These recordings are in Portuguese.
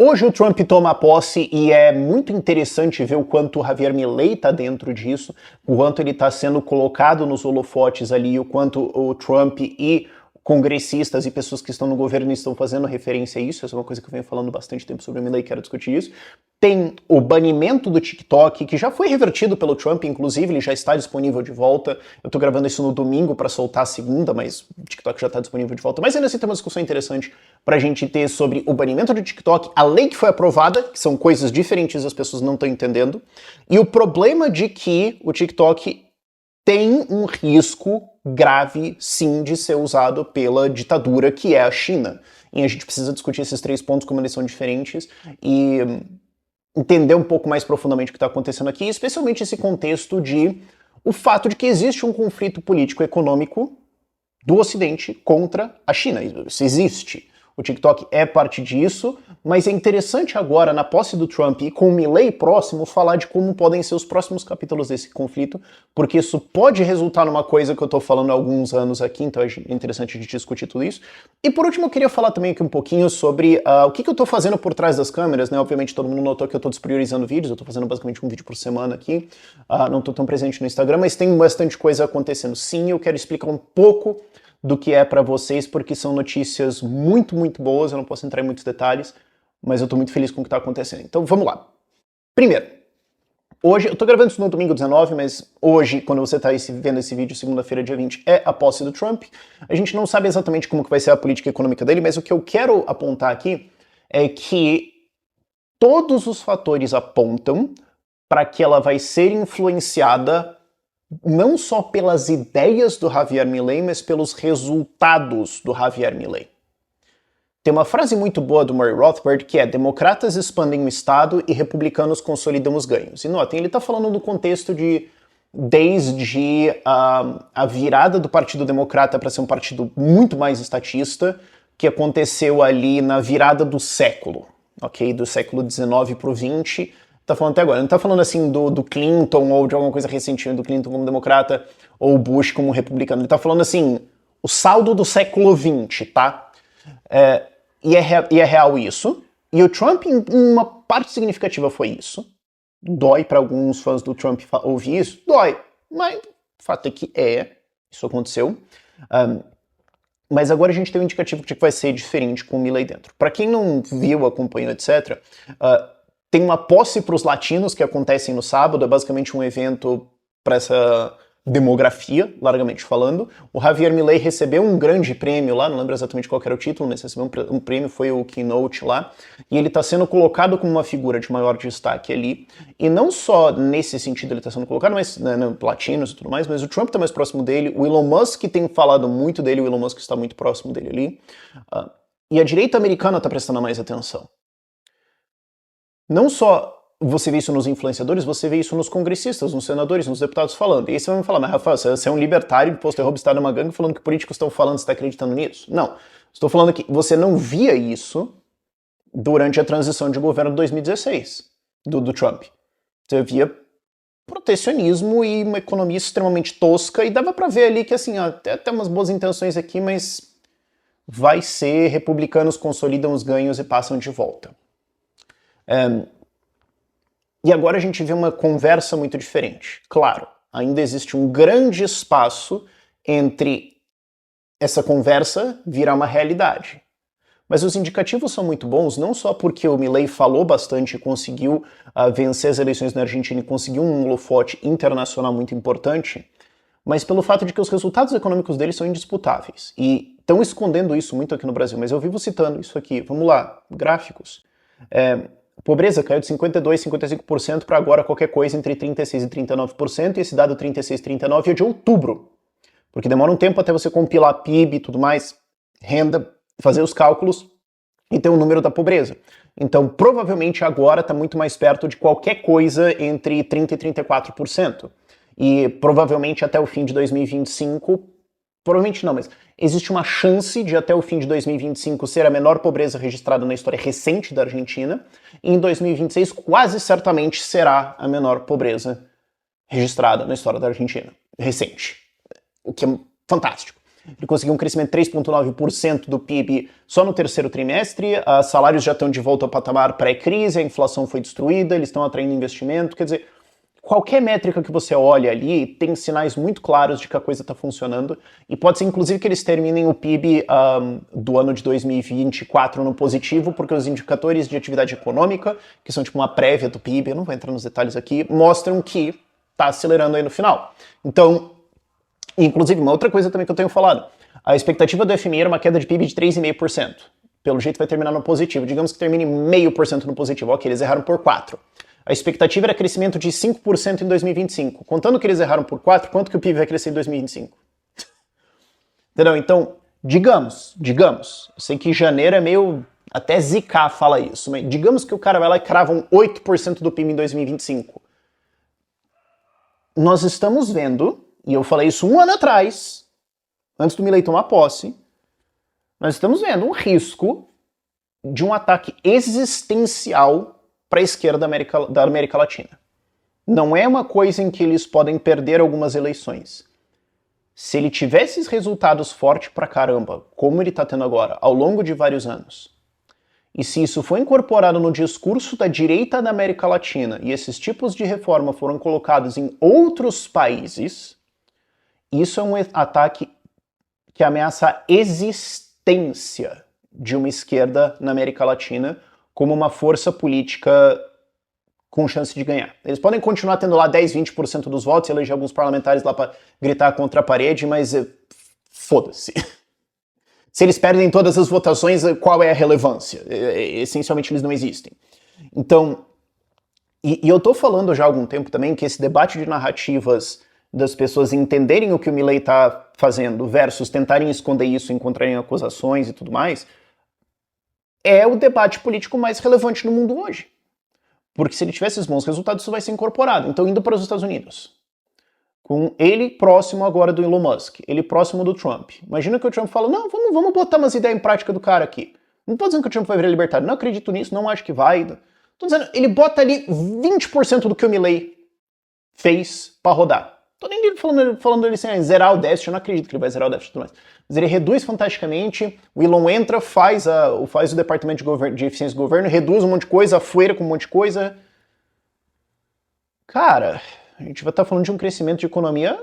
Hoje o Trump toma posse e é muito interessante ver o quanto o Javier Milei está dentro disso, o quanto ele está sendo colocado nos holofotes ali, o quanto o Trump e congressistas e pessoas que estão no governo estão fazendo referência a isso. Essa é uma coisa que eu venho falando bastante tempo sobre o Milei, quero discutir isso. Tem o banimento do TikTok, que já foi revertido pelo Trump, inclusive ele já está disponível de volta. Eu tô gravando isso no domingo para soltar a segunda, mas o TikTok já está disponível de volta. Mas ainda assim tem uma discussão interessante pra gente ter sobre o banimento do TikTok, a lei que foi aprovada, que são coisas diferentes, as pessoas não estão entendendo, e o problema de que o TikTok tem um risco grave, sim, de ser usado pela ditadura que é a China. E a gente precisa discutir esses três pontos, como eles são diferentes, e entender um pouco mais profundamente o que está acontecendo aqui, especialmente esse contexto de o fato de que existe um conflito político-econômico do Ocidente contra a China. Isso existe. O TikTok é parte disso, mas é interessante agora, na posse do Trump e com o Milei próximo, falar de como podem ser os próximos capítulos desse conflito, porque isso pode resultar numa coisa que eu tô falando há alguns anos aqui, então é interessante a gente discutir tudo isso. E por último, eu queria falar também aqui um pouquinho sobre o que eu tô fazendo por trás das câmeras, né? Obviamente todo mundo notou que eu tô despriorizando vídeos, eu tô fazendo basicamente um vídeo por semana aqui, não tô tão presente no Instagram, mas tem bastante coisa acontecendo. Sim, eu quero explicar um pouco do que é para vocês, porque são notícias muito, muito boas, eu não posso entrar em muitos detalhes, mas eu tô muito feliz com o que tá acontecendo. Então vamos lá. Primeiro, hoje, eu tô gravando isso no domingo 19, mas hoje, quando você tá vendo esse vídeo, segunda-feira, dia 20, é a posse do Trump. A gente não sabe exatamente como que vai ser a política econômica dele, mas o que eu quero apontar aqui é que todos os fatores apontam para que ela vai ser influenciada não só pelas ideias do Javier Milei, mas pelos resultados do Javier Milei. Tem uma frase muito boa do Murray Rothbard que é: democratas expandem o Estado e republicanos consolidam os ganhos. E notem, ele está falando no contexto de desde a virada do Partido Democrata para ser um partido muito mais estatista, que aconteceu ali na virada do século, ok? Do século XIX para o XX. Tá falando até agora. Não tá falando assim do Clinton ou de alguma coisa recente do Clinton como democrata ou Bush como republicano. Ele tá falando assim, o saldo do século XX, tá? E é real isso. E o Trump, em uma parte significativa, foi isso. Dói para alguns fãs do Trump ouvir isso? Dói. Mas o fato é que isso aconteceu. Mas agora a gente tem um indicativo de que vai ser diferente com o Milei dentro. Para quem não viu, acompanhou, etc., tem uma posse para os latinos que acontecem no sábado, é basicamente um evento para essa demografia, largamente falando. O Javier Milei recebeu um grande prêmio lá, não lembro exatamente qual era o título, mas recebeu um prêmio, foi o Keynote lá, e ele está sendo colocado como uma figura de maior destaque ali, e não só nesse sentido ele está sendo colocado, mas latinos e tudo mais, mas o Trump está mais próximo dele, o Elon Musk tem falado muito dele, o Elon Musk está muito próximo dele ali, e a direita americana está prestando mais atenção. Não só você vê isso nos influenciadores, você vê isso nos congressistas, nos senadores, nos deputados falando. E aí você vai me falar, mas Rafael, você é um libertário, imposto de roubo, está numa gangue, falando que políticos estão falando, você está acreditando nisso? Não. Estou falando que você não via isso durante a transição de governo de 2016, do Trump. Você via protecionismo e uma economia extremamente tosca, e dava para ver ali que, assim, até umas boas intenções aqui, mas vai ser republicanos consolidam os ganhos e passam de volta. E agora a gente vê uma conversa muito diferente. Claro, ainda existe um grande espaço entre essa conversa virar uma realidade. Mas os indicativos são muito bons, não só porque o Milei falou bastante e conseguiu vencer as eleições na Argentina e conseguiu um holofote internacional muito importante, mas pelo fato de que os resultados econômicos dele são indisputáveis. E estão escondendo isso muito aqui no Brasil, mas eu vivo citando isso aqui. Vamos lá, gráficos. Pobreza caiu de 52%, 55% para agora qualquer coisa entre 36% e 39%, e esse dado 36% e 39% é de outubro. Porque demora um tempo até você compilar PIB e tudo mais, renda, fazer os cálculos e ter o número da pobreza. Então, provavelmente agora está muito mais perto de qualquer coisa entre 30% e 34%. E provavelmente até o fim de 2025, provavelmente não, mas existe uma chance de até o fim de 2025 ser a menor pobreza registrada na história recente da Argentina, e em 2026 quase certamente será a menor pobreza registrada na história da Argentina recente, o que é fantástico. Ele conseguiu um crescimento de 3,9% do PIB só no terceiro trimestre, salários já estão de volta ao patamar pré-crise, a inflação foi destruída, eles estão atraindo investimento, quer dizer, qualquer métrica que você olha ali tem sinais muito claros de que a coisa está funcionando, e pode ser inclusive que eles terminem o PIB do ano de 2024 no positivo, porque os indicadores de atividade econômica, que são tipo uma prévia do PIB, eu não vou entrar nos detalhes aqui, mostram que está acelerando aí no final. Então, inclusive, uma outra coisa também que eu tenho falado, a expectativa do FMI era uma queda de PIB de 3,5%. Pelo jeito vai terminar no positivo. Digamos que termine 0,5% no positivo. Ok, eles erraram por 4%. A expectativa era crescimento de 5% em 2025. Contando que eles erraram por 4%, quanto que o PIB vai crescer em 2025? Entendeu? Então, digamos, eu sei que janeiro é meio... Até zicar fala isso, mas digamos que o cara vai lá e crava um 8% do PIB em 2025. Nós estamos vendo, e eu falei isso um ano atrás, antes do Milei tomar posse, nós estamos vendo um risco de um ataque existencial para a esquerda da América Latina. Não é uma coisa em que eles podem perder algumas eleições. Se ele tivesse esses resultados fortes pra caramba, como ele está tendo agora, ao longo de vários anos, e se isso for incorporado no discurso da direita da América Latina e esses tipos de reforma foram colocados em outros países, isso é um ataque que ameaça a existência de uma esquerda na América Latina como uma força política com chance de ganhar. Eles podem continuar tendo lá 10, 20% dos votos e eleger alguns parlamentares lá para gritar contra a parede, mas foda-se. Se eles perdem todas as votações, qual é a relevância? Essencialmente eles não existem. Então, e eu tô falando já há algum tempo também que esse debate de narrativas das pessoas entenderem o que o Milei tá fazendo versus tentarem esconder isso, encontrarem acusações e tudo mais, é o debate político mais relevante no mundo hoje. Porque se ele tivesse esses bons resultados, isso vai ser incorporado. Então, indo para os Estados Unidos, com ele próximo agora do Elon Musk, ele próximo do Trump. Imagina que o Trump fala, não, vamos botar umas ideias em prática do cara aqui. Não tô dizendo que o Trump vai virar libertário, não acredito nisso, não acho que vai. Tô dizendo, ele bota ali 20% do que o Milei fez para rodar. Tô nem falando ele assim, zerar o déficit, eu não acredito que ele vai zerar o déficit e tudo mais. Mas ele reduz fantasticamente, o Elon entra, faz o departamento de eficiência do governo, reduz um monte de coisa, afueira com um monte de coisa. Cara, a gente vai estar falando de um crescimento de economia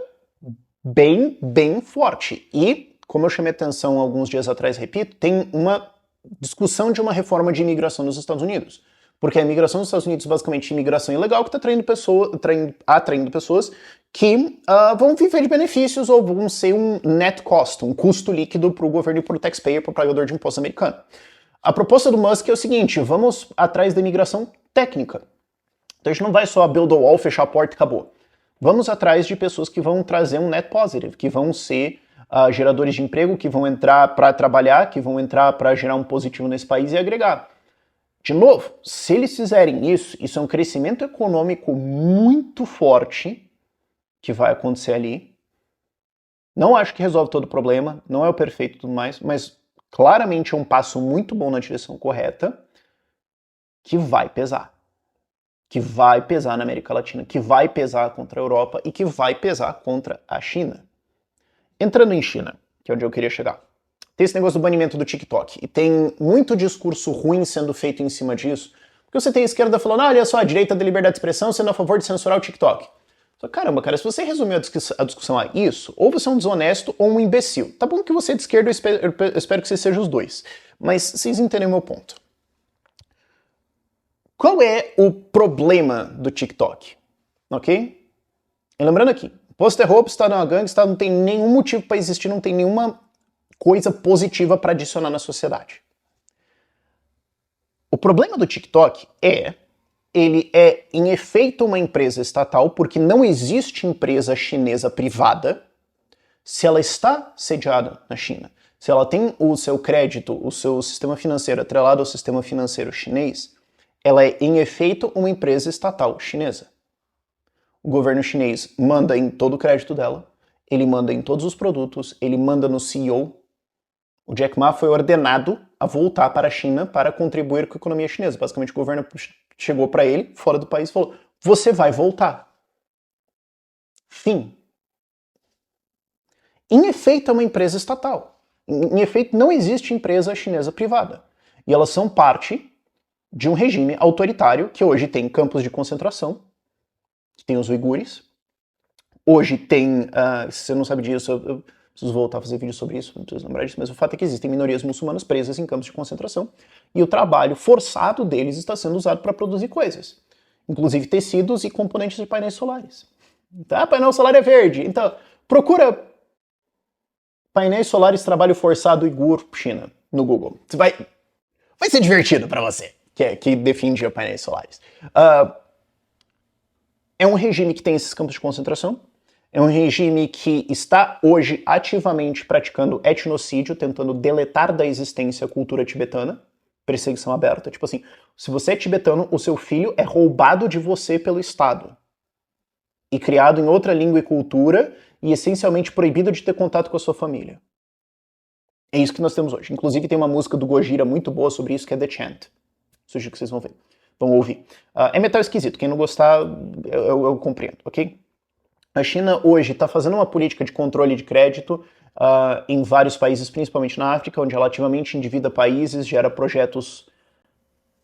bem forte. E, como eu chamei atenção alguns dias atrás, repito, tem uma discussão de uma reforma de imigração nos Estados Unidos. Porque a imigração nos Estados Unidos, basicamente, é imigração ilegal que está atraindo pessoas que vão viver de benefícios ou vão ser um net cost, um custo líquido para o governo e para o taxpayer, para o pagador de imposto americano. A proposta do Musk é o seguinte, vamos atrás da imigração técnica. Então a gente não vai só build a wall, fechar a porta e acabou. Vamos atrás de pessoas que vão trazer um net positive, que vão ser geradores de emprego, que vão entrar para trabalhar, que vão entrar para gerar um positivo nesse país e agregar. De novo, se eles fizerem isso, isso é um crescimento econômico muito forte que vai acontecer ali. Não acho que resolve todo o problema, não é o perfeito e tudo mais, mas claramente é um passo muito bom na direção correta que vai pesar. Que vai pesar na América Latina, que vai pesar contra a Europa e que vai pesar contra a China. Entrando em China, que é onde eu queria chegar. Tem esse negócio do banimento do TikTok, e tem muito discurso ruim sendo feito em cima disso, porque você tem a esquerda falando, olha só, a direita da liberdade de expressão sendo a favor de censurar o TikTok. Só, caramba, cara, se você resumiu a discussão a isso, ou você é um desonesto ou um imbecil. Tá bom que você é de esquerda, eu espero que você seja os dois, mas vocês entendem o meu ponto. Qual é o problema do TikTok? Ok? E lembrando aqui, imposto é roubo, Estado é uma gangue, Estado não tem nenhum motivo para existir, não tem nenhuma coisa positiva para adicionar na sociedade. O problema do TikTok ele é em efeito uma empresa estatal porque não existe empresa chinesa privada se ela está sediada na China. Se ela tem o seu crédito, o seu sistema financeiro atrelado ao sistema financeiro chinês, ela é em efeito uma empresa estatal chinesa. O governo chinês manda em todo o crédito dela, ele manda em todos os produtos, ele manda no CEO. O Jack Ma foi ordenado a voltar para a China para contribuir com a economia chinesa. Basicamente, o governo chegou para ele, fora do país, e falou, você vai voltar. Fim. em efeito, é uma empresa estatal. Em efeito, não existe empresa chinesa privada. E elas são parte de um regime autoritário que hoje tem campos de concentração, que tem os uigures. Hoje tem, se você não sabe disso, eu preciso voltar a fazer vídeo sobre isso, não preciso lembrar disso, mas o fato é que existem minorias muçulmanas presas em campos de concentração e o trabalho forçado deles está sendo usado para produzir coisas, inclusive tecidos e componentes de painéis solares. Tá? Painel solar é verde, então procura painéis solares trabalho forçado uigur China no Google. Vai ser divertido para você, que defendia painéis solares. É um regime que tem esses campos de concentração, é um regime que está hoje ativamente praticando etnocídio, tentando deletar da existência a cultura tibetana, perseguição aberta. Tipo assim, se você é tibetano, o seu filho é roubado de você pelo Estado e criado em outra língua e cultura e essencialmente proibido de ter contato com a sua família. É isso que nós temos hoje. Inclusive tem uma música do Gojira muito boa sobre isso, que é The Chant. Sugiro que vocês vão ver. Vão ouvir. É metal esquisito. Quem não gostar, eu compreendo, ok? A China hoje está fazendo uma política de controle de crédito em vários países, principalmente na África, onde ela ativamente endivida países, gera projetos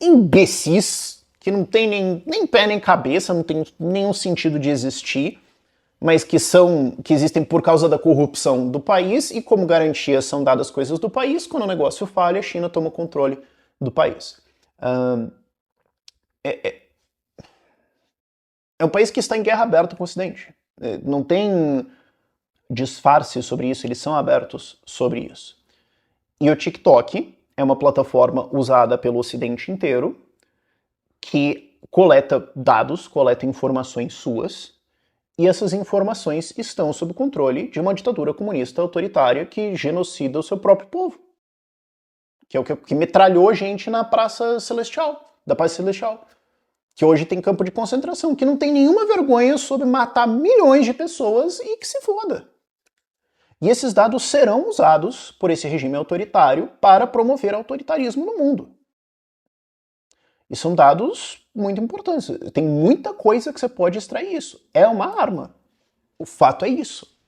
imbecis, que não tem nem pé nem cabeça, não tem nenhum sentido de existir, mas que existem por causa da corrupção do país, e como garantia são dadas coisas do país. Quando o negócio falha, a China toma o controle do país. É um país que está em guerra aberta com o Ocidente. Não tem disfarce sobre isso, eles são abertos sobre isso. E o TikTok é uma plataforma usada pelo Ocidente inteiro que coleta dados, coleta informações suas, e essas informações estão sob controle de uma ditadura comunista autoritária que genocida o seu próprio povo. Que é o que metralhou gente na Praça Celestial, da Paz Celestial. Que hoje tem campo de concentração, que não tem nenhuma vergonha sobre matar milhões de pessoas e que se foda. E esses dados serão usados por esse regime autoritário para promover autoritarismo no mundo. E são dados muito importantes. Tem muita coisa que você pode extrair isso. É uma arma. O fato é isso.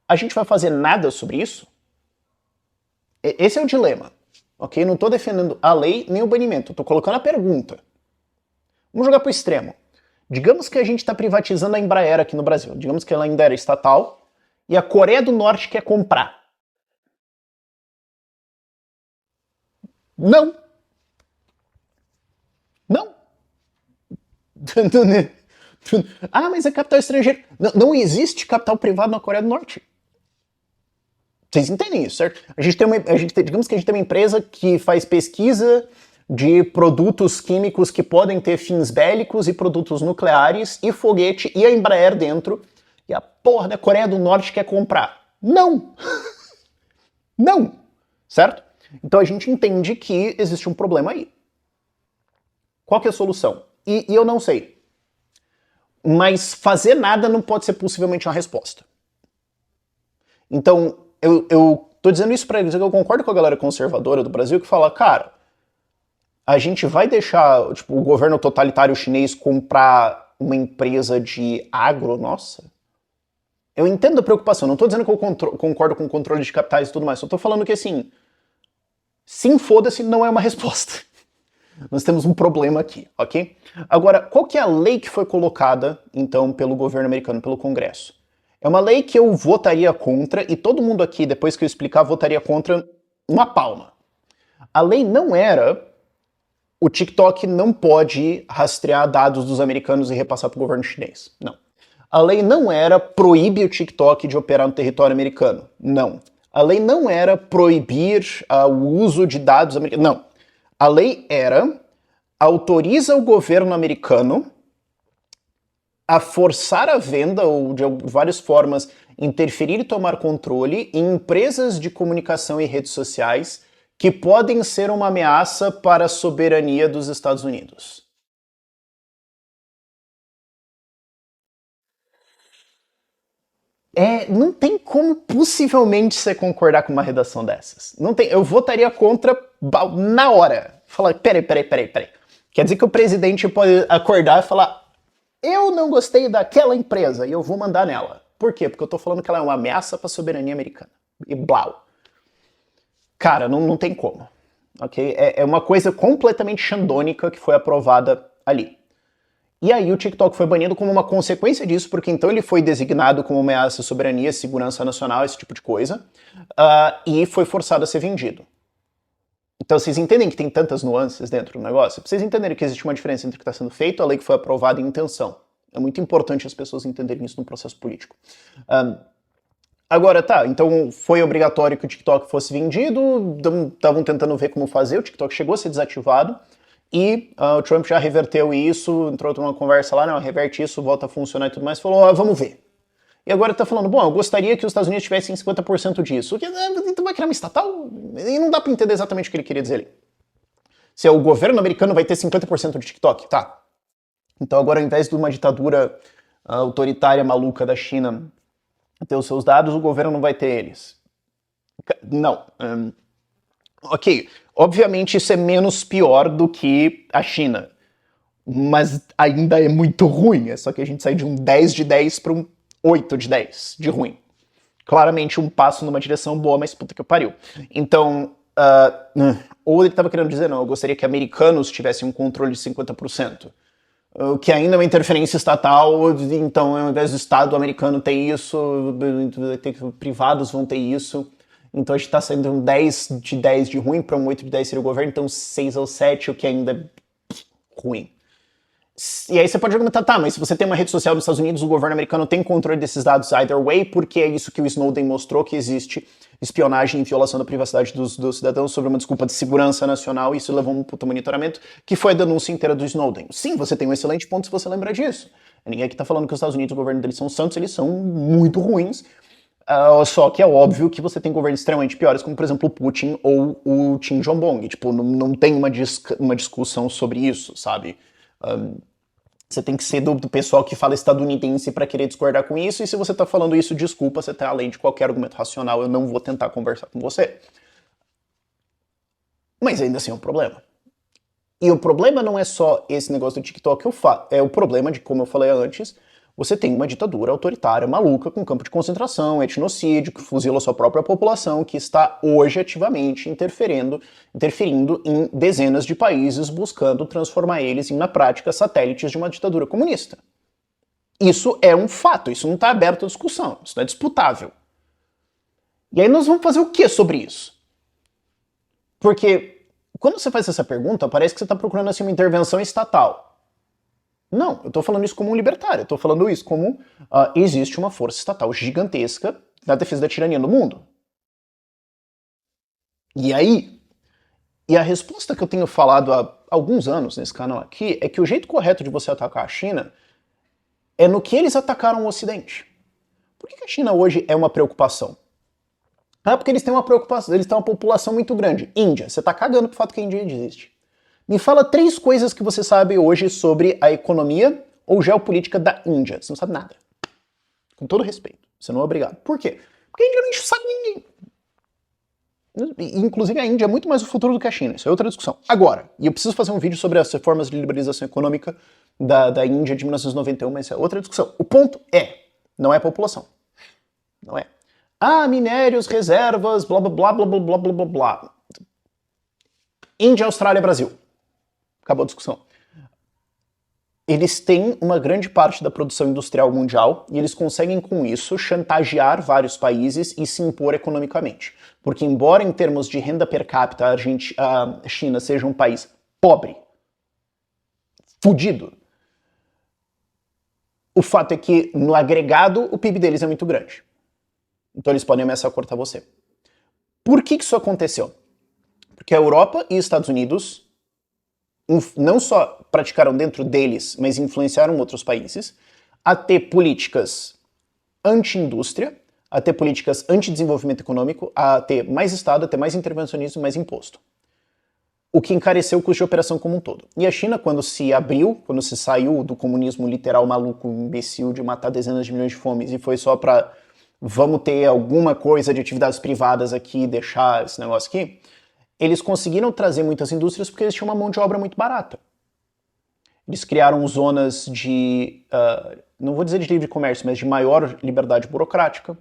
A gente vai fazer nada sobre isso? Esse é o dilema. Ok? Não estou defendendo a lei nem o banimento. Estou colocando a pergunta. Vamos jogar para o extremo. Digamos que a gente está privatizando a Embraer aqui no Brasil. Digamos que ela ainda era estatal e a Coreia do Norte quer comprar. Não. Não. Ah, mas é capital estrangeiro. Não existe capital privado na Coreia do Norte. Vocês entendem isso, certo? Digamos que a gente tem uma empresa que faz pesquisa de produtos químicos que podem ter fins bélicos e produtos nucleares e foguete e a Embraer dentro, e a porra da Coreia do Norte quer comprar. Não! Não! Certo? Então a gente entende que existe um problema aí. Qual que é a solução? E eu não sei. Mas fazer nada não pode ser possivelmente uma resposta. Então, eu tô dizendo isso para dizer que eu concordo com a galera conservadora do Brasil que fala, cara, a gente vai deixar o governo totalitário chinês comprar uma empresa de agro, nossa? Eu entendo a preocupação, não estou dizendo que eu concordo com o controle de capitais e tudo mais, só estou falando que assim, sim, foda-se, não é uma resposta. Nós temos um problema aqui, ok? Agora, qual que é a lei que foi colocada, então, pelo governo americano, pelo Congresso? É uma lei que eu votaria contra, e todo mundo aqui, depois que eu explicar, votaria contra uma palma. A lei não era: o TikTok não pode rastrear dados dos americanos e repassar para o governo chinês. Não. A lei não era proíbe o TikTok de operar no território americano. Não. A lei não era proibir o uso de dados americanos. Não. A lei era autoriza o governo americano a forçar a venda ou de várias formas interferir e tomar controle em empresas de comunicação e redes sociais que podem ser uma ameaça para a soberania dos Estados Unidos. Não tem como possivelmente você concordar com uma redação dessas. Não tem, eu votaria contra na hora. Falar, peraí. Quer dizer que o presidente pode acordar e falar, eu não gostei daquela empresa e eu vou mandar nela. Por quê? Porque eu tô falando que ela é uma ameaça para a soberania americana. E blau. Cara, não tem como. Ok? É uma coisa completamente xandônica que foi aprovada ali. E aí o TikTok foi banido como uma consequência disso, porque então ele foi designado como ameaça à soberania, segurança nacional, esse tipo de coisa, e foi forçado a ser vendido. Então vocês entendem que tem tantas nuances dentro do negócio? Pra vocês entenderem que existe uma diferença entre o que está sendo feito e a lei que foi aprovada e a intenção. É muito importante as pessoas entenderem isso no processo político. Agora tá, então foi obrigatório que o TikTok fosse vendido, estavam tentando ver como fazer, o TikTok chegou a ser desativado, e o Trump já reverteu isso, entrou numa conversa lá, não, reverte isso, volta a funcionar e tudo mais, falou, vamos ver. E agora tá falando, bom, eu gostaria que os Estados Unidos tivessem 50% disso. O que, então vai criar uma estatal? E não dá pra entender exatamente o que ele queria dizer ali. Se o governo americano vai ter 50% de TikTok, tá. Então agora, ao invés de uma ditadura autoritária maluca da China ter os seus dados, o governo não vai ter eles. Não. Ok, obviamente isso é menos pior do que a China, mas ainda é muito ruim, é só que a gente sai de um 10 de 10 para um 8 de 10 de ruim. Claramente um passo numa direção boa, mas puta que pariu. Então, ou ele estava querendo dizer, não, eu gostaria que americanos tivessem um controle de 50%. O que ainda é uma interferência estatal, então ao invés do Estado americano ter isso, privados vão ter isso. Então a gente está saindo de um 10 de 10 de ruim para um 8 de 10 seria o governo, então 6 ou 7, o que ainda é ruim. E aí você pode argumentar, tá, mas se você tem uma rede social dos Estados Unidos, o governo americano tem controle desses dados either way, porque é isso que o Snowden mostrou, que existe espionagem e violação da privacidade dos cidadãos sobre uma desculpa de segurança nacional, e isso levou a um puto monitoramento, que foi a denúncia inteira do Snowden. Sim, você tem um excelente ponto se você lembrar disso. Ninguém aqui tá falando que os Estados Unidos, o governo deles são santos, eles são muito ruins, só que é óbvio que você tem governos extremamente piores, como por exemplo o Putin ou o Kim Jong-un. Tipo, não tem uma discussão sobre isso, sabe? Você tem que ser do pessoal que fala estadunidense para querer discordar com isso, e se você tá falando isso, desculpa, você tá além de qualquer argumento racional, eu não vou tentar conversar com você. Mas ainda assim é um problema. E o problema não é só esse negócio do TikTok, é o problema de, como eu falei antes, você tem uma ditadura autoritária maluca com campo de concentração, etnocídio, que fuzila sua própria população, que está hoje ativamente interferindo em dezenas de países, buscando transformar eles em, na prática, satélites de uma ditadura comunista. Isso é um fato, isso não está aberto à discussão, isso não é disputável. E aí nós vamos fazer o que sobre isso? Porque quando você faz essa pergunta, parece que você está procurando assim, uma intervenção estatal. Não, eu tô falando isso como um libertário, eu tô falando isso como existe uma força estatal gigantesca na defesa da tirania no mundo. E aí, a resposta que eu tenho falado há alguns anos nesse canal aqui é que o jeito correto de você atacar a China é no que eles atacaram o Ocidente. Por que a China hoje é uma preocupação? Porque eles têm uma preocupação, eles têm uma população muito grande. Índia, você tá cagando pro fato que a Índia existe. Me fala 3 coisas que você sabe hoje sobre a economia ou geopolítica da Índia. Você não sabe nada. Com todo respeito. Você não é obrigado. Por quê? Porque a Índia não enche o saco de ninguém. Inclusive a Índia é muito mais o futuro do que a China. Isso é outra discussão. Agora, e eu preciso fazer um vídeo sobre as reformas de liberalização econômica da Índia de 1991, mas isso é outra discussão. O ponto não é a população. Não é. Minérios, reservas, blá blá blá blá blá blá blá blá blá. Índia, Austrália, Brasil. Acabou a discussão. Eles têm uma grande parte da produção industrial mundial e eles conseguem, com isso, chantagear vários países e se impor economicamente. Porque, embora em termos de renda per capita a China seja um país pobre, fudido, o fato é que, no agregado, o PIB deles é muito grande. Então eles podem ameaçar a cortar você. Por que isso aconteceu? Porque a Europa e os Estados Unidos não só praticaram dentro deles, mas influenciaram outros países a ter políticas anti-indústria, a ter políticas anti-desenvolvimento econômico, a ter mais Estado, a ter mais intervencionismo e mais imposto. O que encareceu o custo de operação como um todo. E a China, quando se abriu, quando se saiu do comunismo literal maluco, imbecil de matar dezenas de milhões de fomes e foi só pra vamos ter alguma coisa de atividades privadas aqui, deixar esse negócio aqui, eles conseguiram trazer muitas indústrias porque eles tinham uma mão de obra muito barata. Eles criaram zonas de não vou dizer de livre comércio, mas de maior liberdade burocrática.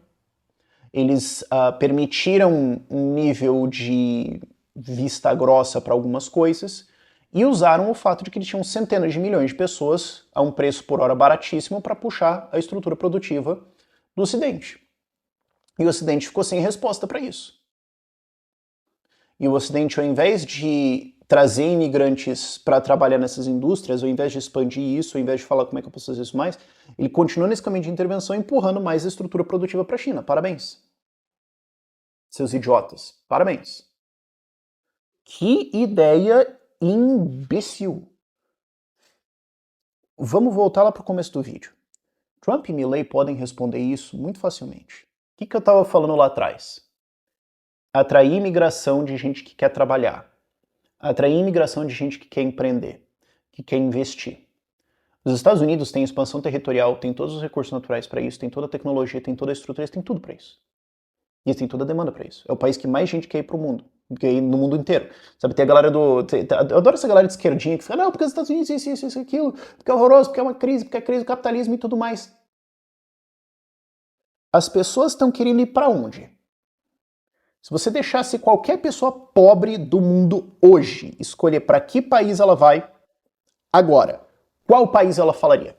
Eles permitiram um nível de vista grossa para algumas coisas e usaram o fato de que eles tinham centenas de milhões de pessoas a um preço por hora baratíssimo para puxar a estrutura produtiva do Ocidente. E o Ocidente ficou sem resposta para isso. E o Ocidente, ao invés de trazer imigrantes para trabalhar nessas indústrias, ao invés de expandir isso, ao invés de falar como é que eu posso fazer isso mais, ele continua nesse caminho de intervenção empurrando mais a estrutura produtiva para a China. Parabéns. Seus idiotas. Parabéns. Que ideia imbecil. Vamos voltar lá para o começo do vídeo. Trump e Milley podem responder isso muito facilmente. O que eu estava falando lá atrás? Atrair imigração de gente que quer trabalhar. Atrair imigração de gente que quer empreender, que quer investir. Os Estados Unidos têm expansão territorial, têm todos os recursos naturais para isso, têm toda a tecnologia, têm toda a estrutura, eles têm tudo para isso. E eles têm toda a demanda para isso. É o país que mais gente quer ir pro mundo, quer ir no mundo inteiro. Sabe, tem a galera do... Eu adoro essa galera de esquerdinha que fica, não, porque os Estados Unidos isso, aquilo, porque é horroroso, porque é uma crise, porque é a crise do capitalismo e tudo mais. As pessoas estão querendo ir para onde? Se você deixasse qualquer pessoa pobre do mundo hoje escolher para que país ela vai agora, qual país ela falaria?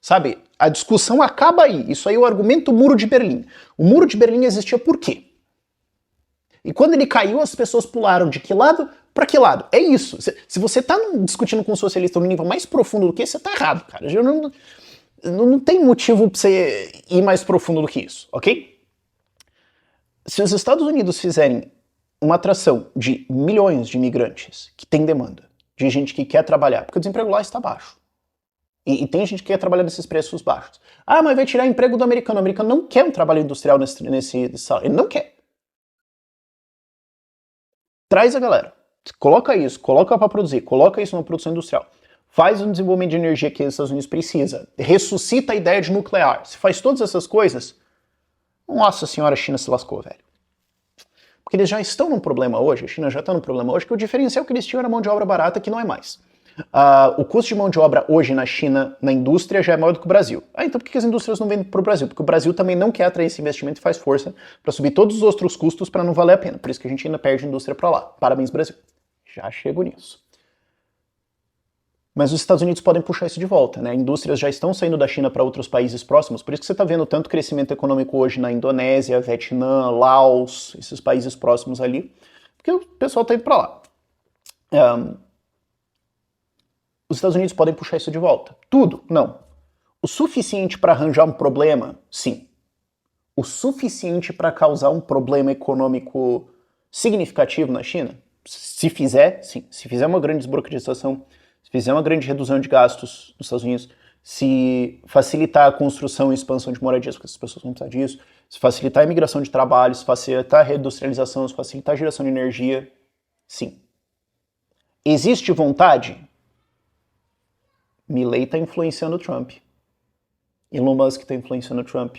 Sabe, a discussão acaba aí. Isso aí é o argumento Muro de Berlim. O Muro de Berlim existia por quê? E quando ele caiu, as pessoas pularam de que lado para que lado? É isso. Se você está discutindo com um socialista no nível mais profundo do que esse, você está errado, cara. Não tem motivo para você ir mais profundo do que isso, ok? Se os Estados Unidos fizerem uma atração de milhões de imigrantes que tem demanda, de gente que quer trabalhar, porque o desemprego lá está baixo, e tem gente que quer trabalhar nesses preços baixos. Ah, mas vai tirar emprego do americano. O americano não quer um trabalho industrial nesse ele não quer. Traz a galera. Coloca isso, coloca para produzir, coloca isso numa produção industrial. Faz um desenvolvimento de energia que os Estados Unidos precisa. Ressuscita a ideia de nuclear. Se faz todas essas coisas, nossa senhora, a China se lascou, velho. Porque eles já estão num problema hoje, a China já está num problema hoje, que o diferencial que eles tinham era mão de obra barata, que não é mais. O custo de mão de obra hoje na China, na indústria, já é maior do que o Brasil. Então por que as indústrias não vendem para o Brasil? Porque o Brasil também não quer atrair esse investimento e faz força para subir todos os outros custos para não valer a pena. Por isso que a gente ainda perde indústria para lá. Parabéns, Brasil. Já chego nisso. Mas os Estados Unidos podem puxar isso de volta, né? Indústrias já estão saindo da China para outros países próximos, por isso que você está vendo tanto crescimento econômico hoje na Indonésia, Vietnã, Laos, esses países próximos ali, porque o pessoal está indo para lá. Os Estados Unidos podem puxar isso de volta. Tudo? Não. O suficiente para arranjar um problema? Sim. O suficiente para causar um problema econômico significativo na China? Se fizer, sim. Se fizer uma grande desburocratização, se fizer uma grande redução de gastos nos Estados Unidos, se facilitar a construção e expansão de moradias, porque as pessoas vão precisar disso, se facilitar a imigração de trabalho, se facilitar a reindustrialização, se facilitar a geração de energia, sim. Existe vontade? Milley está influenciando o Trump. Elon Musk está influenciando o Trump.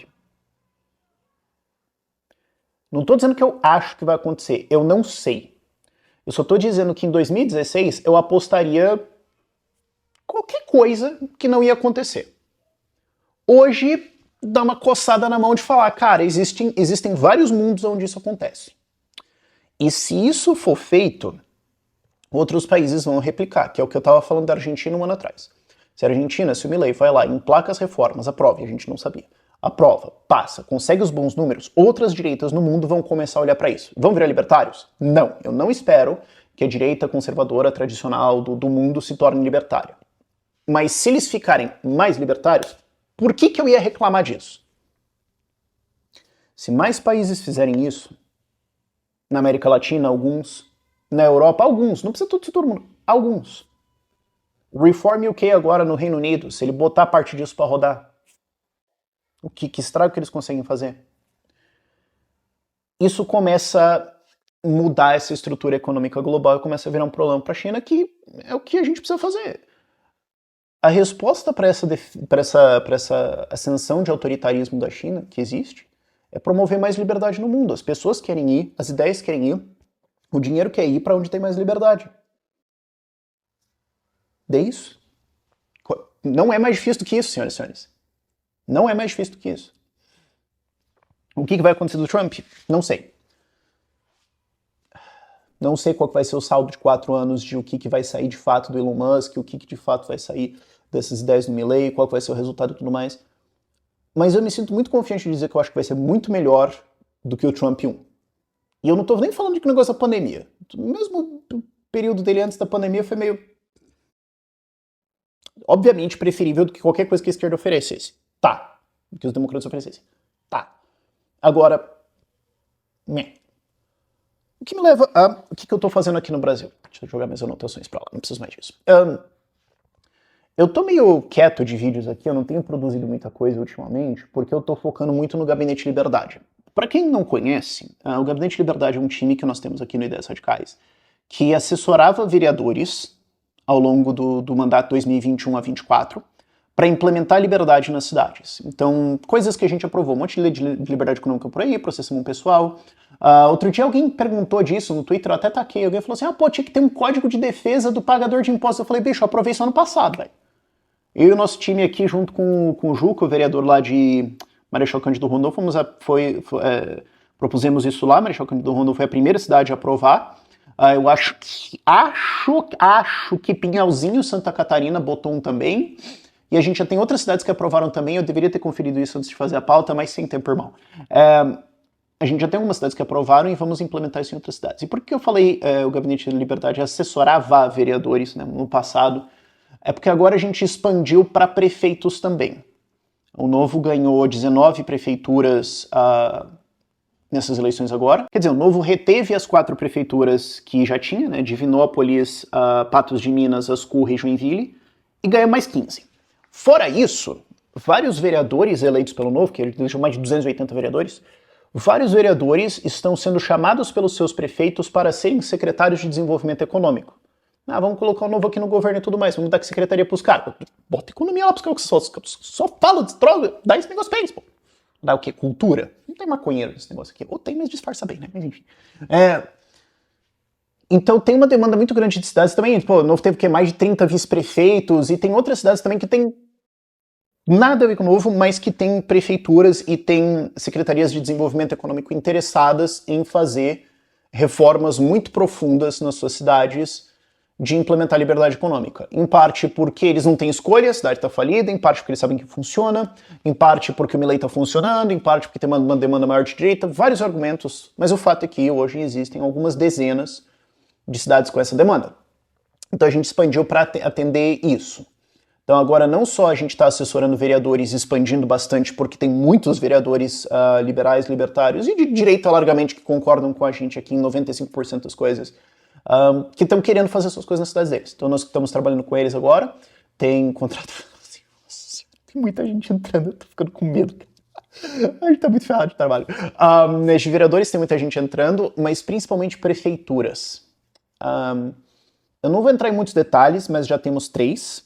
Não estou dizendo que eu acho que vai acontecer, eu não sei. Eu só estou dizendo que em 2016 eu apostaria qualquer coisa que não ia acontecer. Hoje, dá uma coçada na mão de falar, cara, existem vários mundos onde isso acontece. E se isso for feito, outros países vão replicar, que é o que eu estava falando da Argentina um ano atrás. Se a Argentina, se o Milley vai lá, emplaca as reformas, aprova, e a gente não sabia, aprova, passa, consegue os bons números, outras direitas no mundo vão começar a olhar para isso. Vão virar libertários? Não, eu não espero que a direita conservadora tradicional do mundo se torne libertária. Mas se eles ficarem mais libertários, por que eu ia reclamar disso? Se mais países fizerem isso, na América Latina, alguns, na Europa, alguns, não precisa todo mundo, alguns. Reform UK agora no Reino Unido, se ele botar parte disso para rodar, que estrago que eles conseguem fazer? Isso começa a mudar essa estrutura econômica global e começa a virar um problema para a China, que é o que a gente precisa fazer. A resposta para essa ascensão de autoritarismo da China, que existe, é promover mais liberdade no mundo. As pessoas querem ir, as ideias querem ir, o dinheiro quer ir para onde tem mais liberdade. É isso. Não é mais difícil do que isso, senhoras e senhores. Não é mais difícil do que isso. O que vai acontecer do Trump? Não sei. Não sei qual vai ser o saldo de 4 anos de o que vai sair de fato do Elon Musk, o que de fato vai sair dessas ideias do Milley, qual vai ser o resultado e tudo mais. Mas eu me sinto muito confiante de dizer que eu acho que vai ser muito melhor do que o Trump 1. E eu não tô nem falando de que o negócio da pandemia. Mesmo o período dele antes da pandemia foi meio... obviamente preferível do que qualquer coisa que a esquerda oferecesse. Tá. Do que os democratas oferecessem. Tá. Agora... O que me leva a... O que eu tô fazendo aqui no Brasil? Deixa eu jogar minhas anotações pra lá, não preciso mais disso. Eu tô meio quieto de vídeos aqui, eu não tenho produzido muita coisa ultimamente, porque eu tô focando muito no Gabinete Liberdade. Para quem não conhece, o Gabinete Liberdade é um time que nós temos aqui no Ideias Radicais, que assessorava vereadores ao longo do mandato 2021 a 24 para implementar a liberdade nas cidades. Então, coisas que a gente aprovou, um monte de lei de liberdade econômica por aí, processo pessoal. Outro dia alguém perguntou disso no Twitter, eu até taquei, alguém falou assim, tinha que ter um código de defesa do pagador de impostos. Eu falei, bicho, eu aprovei isso ano passado, velho. Eu e o nosso time aqui, junto com o Juca, o vereador lá de Marechal Cândido Rondon, propusemos isso lá. Marechal Cândido Rondon foi a primeira cidade a aprovar. Eu acho que Pinhalzinho, Santa Catarina, botou um também. E a gente já tem outras cidades que aprovaram também. Eu deveria ter conferido isso antes de fazer a pauta, mas sem tempo, irmão. A gente já tem algumas cidades que aprovaram e vamos implementar isso em outras cidades. E por que eu falei o Gabinete de Liberdade assessorava vereadores, né, no passado? É porque agora a gente expandiu para prefeitos também. O Novo ganhou 19 prefeituras nessas eleições agora. Quer dizer, o Novo reteve as 4 prefeituras que já tinha, né? Divinópolis, Patos de Minas, Ascurra e Joinville, e ganhou mais 15. Fora isso, vários vereadores eleitos pelo Novo, que eles mais de 280 vereadores, vários vereadores estão sendo chamados pelos seus prefeitos para serem secretários de desenvolvimento econômico. Vamos colocar o Novo aqui no governo e tudo mais, vamos dar secretaria pros caras. Bota economia lá pros caras, só fala, dá esse negócio pra eles, pô. Dá o quê? Cultura? Não tem maconheiro nesse negócio aqui. Ou tem, mas disfarça bem, né? Mas enfim. Então tem uma demanda muito grande de cidades também. Pô, o Novo teve mais de 30 vice-prefeitos, e tem outras cidades também que tem nada a ver com o Novo, mas que tem prefeituras e tem secretarias de desenvolvimento econômico interessadas em fazer reformas muito profundas nas suas cidades, de implementar a liberdade econômica. Em parte porque eles não têm escolha, a cidade está falida, em parte porque eles sabem que funciona, em parte porque o Milley está funcionando, em parte porque tem uma demanda maior de direita, vários argumentos, mas o fato é que hoje existem algumas dezenas de cidades com essa demanda. Então a gente expandiu para atender isso. Então agora não só a gente está assessorando vereadores, expandindo bastante, porque tem muitos vereadores liberais, libertários e de direita largamente que concordam com a gente aqui em 95% das coisas, que estão querendo fazer essas coisas nas cidades deles. Então nós estamos trabalhando com eles agora, tem contrato... Tem muita gente entrando, eu tô ficando com medo. A gente tá muito ferrado de trabalho. De vereadores tem muita gente entrando, mas principalmente prefeituras. Eu não vou entrar em muitos detalhes, mas já temos 3,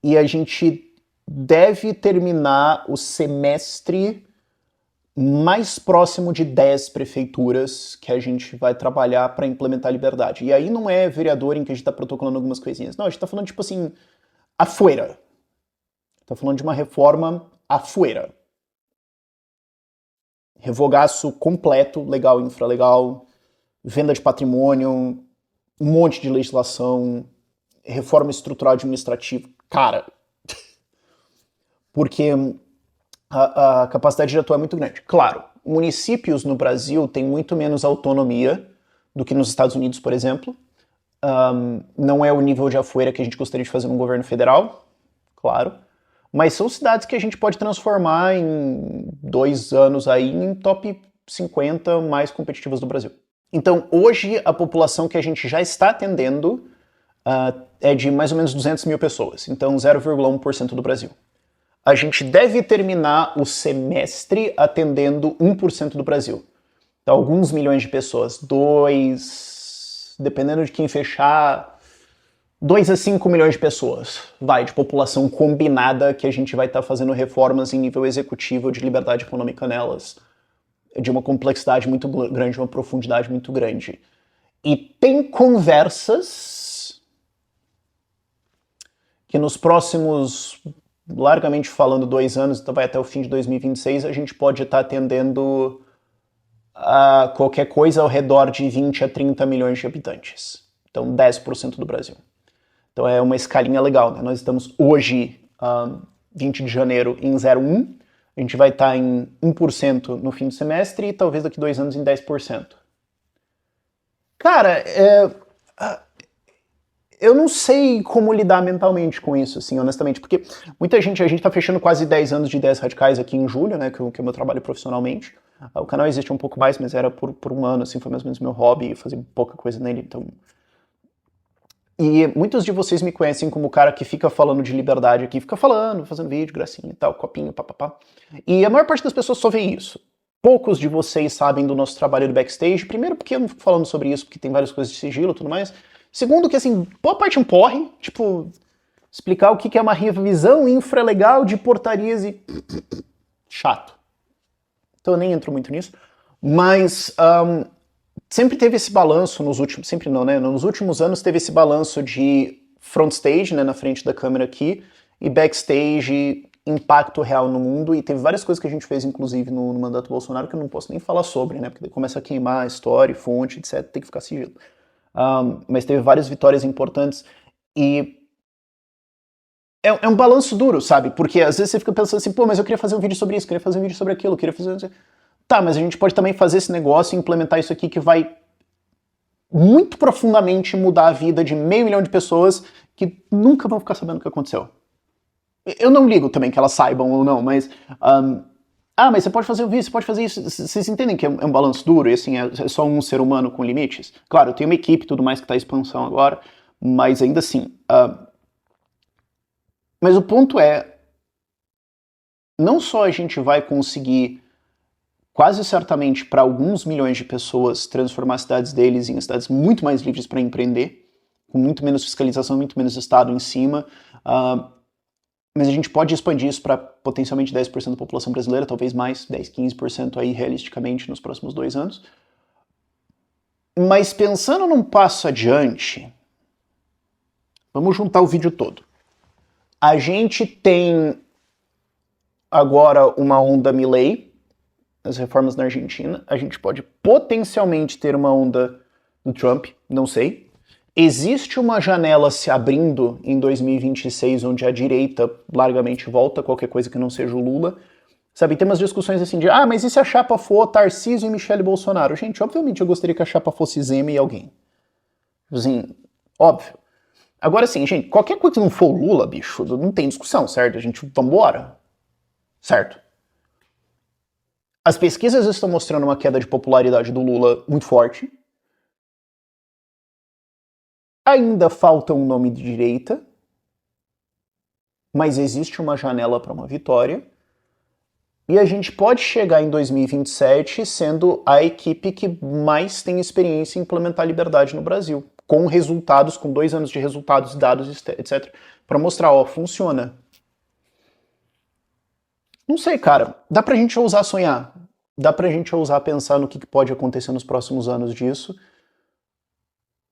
e a gente deve terminar o semestre mais próximo de 10 prefeituras que a gente vai trabalhar para implementar a liberdade. E aí não é vereador em que a gente está protocolando algumas coisinhas. Não, a gente está falando, tipo assim, afuera. Está falando de uma reforma afuera. Revogaço completo, legal, infralegal, venda de patrimônio, um monte de legislação, reforma estrutural administrativa. Cara, porque a capacidade de atuar é muito grande. Claro, municípios no Brasil têm muito menos autonomia do que nos Estados Unidos, por exemplo. Não é o nível de afuera que a gente gostaria de fazer no governo federal, claro. Mas são cidades que a gente pode transformar em 2 anos aí em top 50 mais competitivas do Brasil. Então, hoje, a população que a gente já está atendendo é de mais ou menos 200 mil pessoas. Então, 0,1% do Brasil. A gente deve terminar o semestre atendendo 1% do Brasil. Então, alguns milhões de pessoas. Dependendo de quem fechar, 2 a 5 milhões de pessoas. De população combinada que a gente vai estar fazendo reformas em nível executivo de liberdade econômica nelas. De uma complexidade muito grande, uma profundidade muito grande. E tem conversas que nos próximos, largamente falando, 2 anos, então vai até o fim de 2026, a gente pode estar atendendo a qualquer coisa ao redor de 20 a 30 milhões de habitantes. Então 10% do Brasil. Então é uma escalinha legal, né? Nós estamos hoje, 20 de janeiro, em 0,1. A gente vai estar em 1% no fim do semestre e talvez daqui 2 anos em 10%. Cara, eu não sei como lidar mentalmente com isso, assim, honestamente, porque muita gente, a gente tá fechando quase 10 anos de Ideias Radicais aqui em julho, né, que é o meu trabalho profissionalmente. O canal existe um pouco mais, mas era por um ano, assim, foi mais ou menos meu hobby, fazer pouca coisa nele, então... E muitos de vocês me conhecem como o cara que fica falando de liberdade aqui, fica falando, fazendo vídeo, gracinha e tal, copinho, papapá. E a maior parte das pessoas só vê isso. Poucos de vocês sabem do nosso trabalho do backstage, primeiro porque eu não fico falando sobre isso, porque tem várias coisas de sigilo e tudo mais. Segundo que, assim, boa parte é um porre, tipo, explicar o que é uma revisão infralegal de portarias e... chato. Então eu nem entro muito nisso. Mas sempre teve esse balanço nos últimos... Sempre não, né? Nos últimos anos teve esse balanço de frontstage, né, na frente da câmera aqui, e backstage, impacto real no mundo, e teve várias coisas que a gente fez, inclusive, no mandato Bolsonaro, que eu não posso nem falar sobre, né? Porque daí começa a queimar a história, fonte, etc. Tem que ficar sigilo. Mas teve várias vitórias importantes e é um balanço duro, sabe? Porque às vezes você fica pensando assim, pô, mas eu queria fazer um vídeo sobre isso, queria fazer um vídeo sobre aquilo, queria fazer... Tá, mas a gente pode também fazer esse negócio e implementar isso aqui que vai muito profundamente mudar a vida de 500 mil de pessoas que nunca vão ficar sabendo o que aconteceu. Eu não ligo também que elas saibam ou não, mas... mas você pode fazer o vídeo, você pode fazer isso. Vocês entendem que é um balanço duro e assim, é só um ser humano com limites? Claro, eu tenho uma equipe e tudo mais que está em expansão agora, mas ainda assim. Mas o ponto é, não só a gente vai conseguir, quase certamente para alguns milhões de pessoas, transformar as cidades deles em cidades muito mais livres para empreender, com muito menos fiscalização, muito menos Estado em cima, mas a gente pode expandir isso para potencialmente 10% da população brasileira, talvez mais, 10, 15% aí realisticamente nos próximos 2 anos. Mas pensando num passo adiante, vamos juntar o vídeo todo. A gente tem agora uma onda Milei, as reformas na Argentina. A gente pode potencialmente ter uma onda do Trump, não sei. Existe uma janela se abrindo em 2026 onde a direita largamente volta, qualquer coisa que não seja o Lula. Sabe, tem umas discussões assim de, mas e se a chapa for Tarcísio e Michele Bolsonaro? Gente, obviamente eu gostaria que a chapa fosse Zema e alguém. Assim, óbvio. Agora assim, gente, qualquer coisa que não for o Lula, bicho, não tem discussão, certo? A gente, vambora. Certo? As pesquisas estão mostrando uma queda de popularidade do Lula muito forte. Ainda falta um nome de direita, mas existe uma janela para uma vitória. E a gente pode chegar em 2027 sendo a equipe que mais tem experiência em implementar liberdade no Brasil, com resultados, com 2 anos de resultados, dados, etc., para mostrar, funciona. Não sei, cara, dá pra gente ousar sonhar, dá pra gente ousar pensar no que pode acontecer nos próximos anos disso,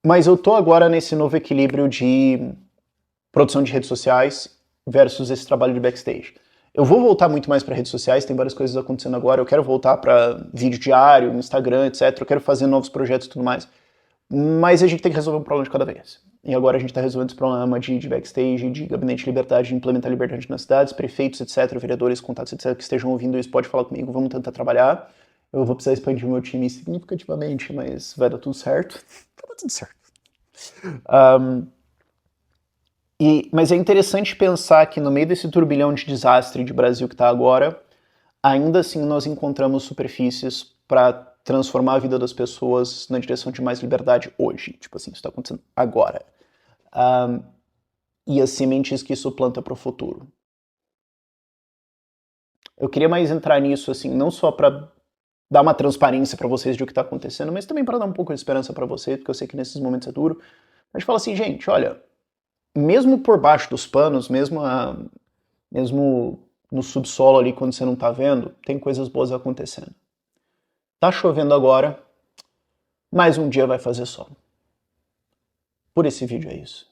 mas eu tô agora nesse novo equilíbrio de produção de redes sociais versus esse trabalho de backstage. Eu vou voltar muito mais para redes sociais, tem várias coisas acontecendo agora, eu quero voltar para vídeo diário, Instagram, etc. Eu quero fazer novos projetos e tudo mais. Mas a gente tem que resolver um problema de cada vez. E agora a gente está resolvendo esse problema de backstage, de gabinete de liberdade, de implementar liberdade nas cidades, prefeitos, etc., vereadores, contatos, etc., que estejam ouvindo isso, pode falar comigo, vamos tentar trabalhar. Eu vou precisar expandir o meu time significativamente, mas vai dar tudo certo. Vai dar tudo certo. Mas é interessante pensar que no meio desse turbilhão de desastre de Brasil que está agora, ainda assim nós encontramos superfícies para transformar a vida das pessoas na direção de mais liberdade hoje. Tipo assim, isso está acontecendo agora. E as sementes que isso planta para o futuro. Eu queria mais entrar nisso, assim, não só para dar uma transparência para vocês de o que está acontecendo, mas também para dar um pouco de esperança para vocês, porque eu sei que nesses momentos é duro. A gente fala assim, gente, olha, mesmo por baixo dos panos, mesmo no subsolo ali, quando você não tá vendo, tem coisas boas acontecendo. Tá chovendo agora, mais um dia vai fazer sol. Por esse vídeo é isso.